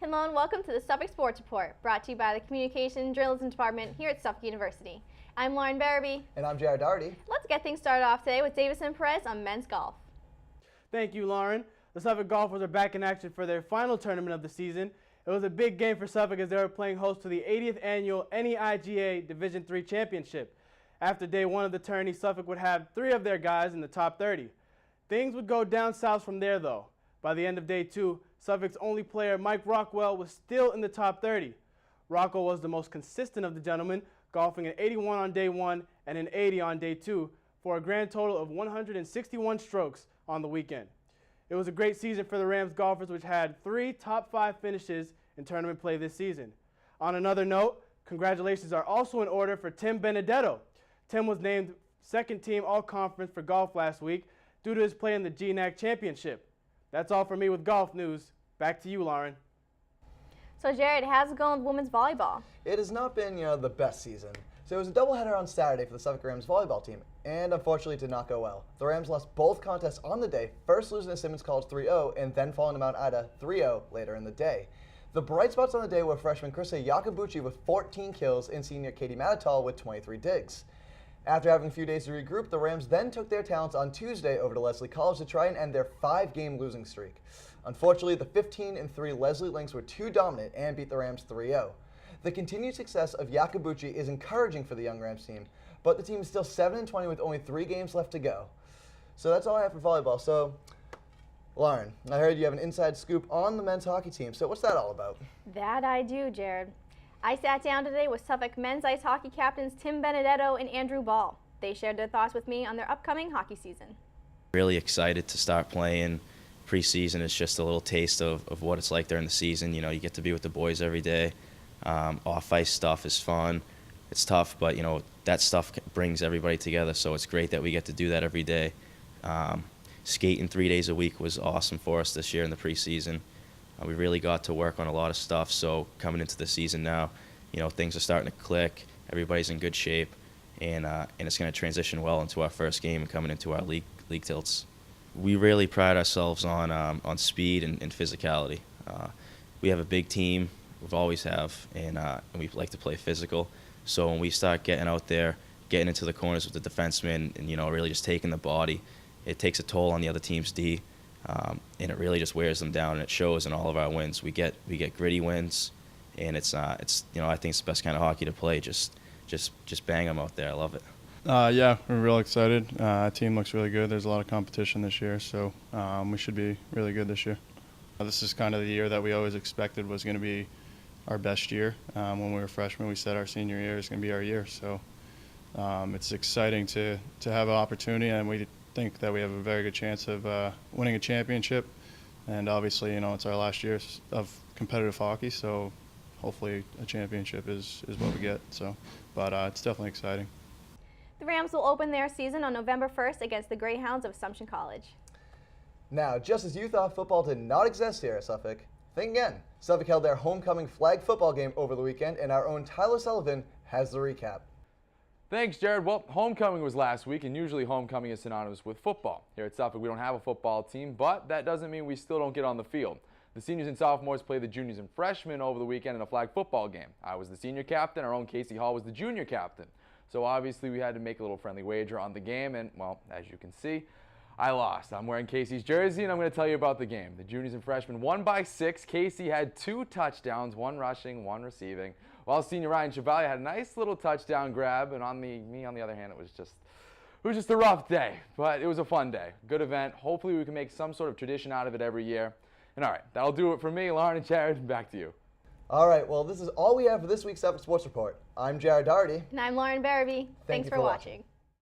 Hello and welcome to the Suffolk Sports Report, brought to you by the Communication and Journalism Department here at Suffolk University. I'm Lauren Berube. And I'm Doherty. Let's get things started off today with Daveson Perez on men's golf. Thank you, Lauren. The Suffolk Golfers are back in action for their final tournament of the season. It was a big game for Suffolk as they were playing host to the 80th annual NEIGA Division III Championship. After day one of the tourney, Suffolk would have 3 of their guys in the top 30. Things would go down south from there, though. By the end of day 2, Suffolk's only player, Mike Rockwell, was still in the top 30. Rockwell was the most consistent of the gentlemen, golfing an 81 on day 1 and an 80 on day 2 for a grand total of 161 strokes on the weekend. It was a great season for the Rams golfers, which had 3 top 5 finishes in tournament play this season. On another note, congratulations are also in order for Tim Benedetto. Tim was named second team all-conference for golf last week due to his play in the GNAC Championship. That's all for me with golf news. Back to you, Lauren. So Jared, how's it going with women's volleyball? It has not been, the best season. So it was a doubleheader on Saturday for the Suffolk Rams volleyball team, and unfortunately it did not go well. The Rams lost both contests on the day, first losing to Simmons College 3-0 and then falling to Mount Ida 3-0 later in the day. The bright spots on the day were freshman Krista Yakabuchi with 14 kills and senior Katie Matatal with 23 digs. After having a few days to regroup, the Rams then took their talents on Tuesday over to Leslie College to try and end their 5-game losing streak. Unfortunately, the 15-3 Leslie Lynx were too dominant and beat the Rams 3-0. The continued success of Yakabuchi is encouraging for the young Rams team, but the team is still 7-20 with only 3 games left to go. So that's all I have for volleyball. So, Lauren, I heard you have an inside scoop on the men's hockey team. So what's that all about? That I do, Jared. I sat down today with Suffolk men's ice hockey captains Tim Benedetto and Andrew Ball. They shared their thoughts with me on their upcoming hockey season. Really excited to start playing. Preseason is just a little taste of what it's like during the season. You get to be with the boys every day. Off-ice stuff is fun. It's tough, but, that stuff brings everybody together, so it's great that we get to do that every day. Skating 3 days a week was awesome for us this year in the preseason. We really got to work on a lot of stuff, so coming into the season now, things are starting to click. Everybody's in good shape, and it's going to transition well into our first game and coming into our league tilts. We really pride ourselves on speed and physicality. We have a big team, we've always have, and we like to play physical. So when we start getting out there, getting into the corners with the defensemen, and really just taking the body, it takes a toll on the other team's D, and it really just wears them down, and it shows in all of our wins. We get gritty wins, and it's I think it's the best kind of hockey to play. Just bang them out there. I love it. Yeah, we're real excited. Our team looks really good. There's a lot of competition this year, so we should be really good this year. This is kind of the year that we always expected was going to be our best year. When we were freshmen, we said our senior year is going to be our year. So it's exciting to have an opportunity, and we think that we have a very good chance of winning a championship. And obviously, it's our last year of competitive hockey, so hopefully a championship is what we get. So, but it's definitely exciting. The Rams will open their season on November 1st against the Greyhounds of Assumption College. Now, just as you thought football did not exist here at Suffolk, think again. Suffolk held their homecoming flag football game over the weekend, and our own Tyler Sullivan has the recap. Thanks, Jared. Well, homecoming was last week, and usually homecoming is synonymous with football. Here at Suffolk, we don't have a football team, but that doesn't mean we still don't get on the field. The seniors and sophomores played the juniors and freshmen over the weekend in a flag football game. I was the senior captain. Our own Casey Hall was the junior captain. So obviously we had to make a little friendly wager on the game, and, well, as you can see, I lost. I'm wearing Casey's jersey, and I'm going to tell you about the game. The juniors and freshmen won by 6. Casey had 2 touchdowns, 1 rushing, 1 receiving, while senior Ryan Chevalier had a nice little touchdown grab, and me on the other hand, it was just a rough day, but it was a fun day. Good event. Hopefully we can make some sort of tradition out of it every year. And all right, that'll do it for me. Lauren and Jared, back to you. All right, well, this is all we have for this week's Suffolk Sports Report. I'm Jared Doherty. And I'm Lauren Berube. Thanks for watching.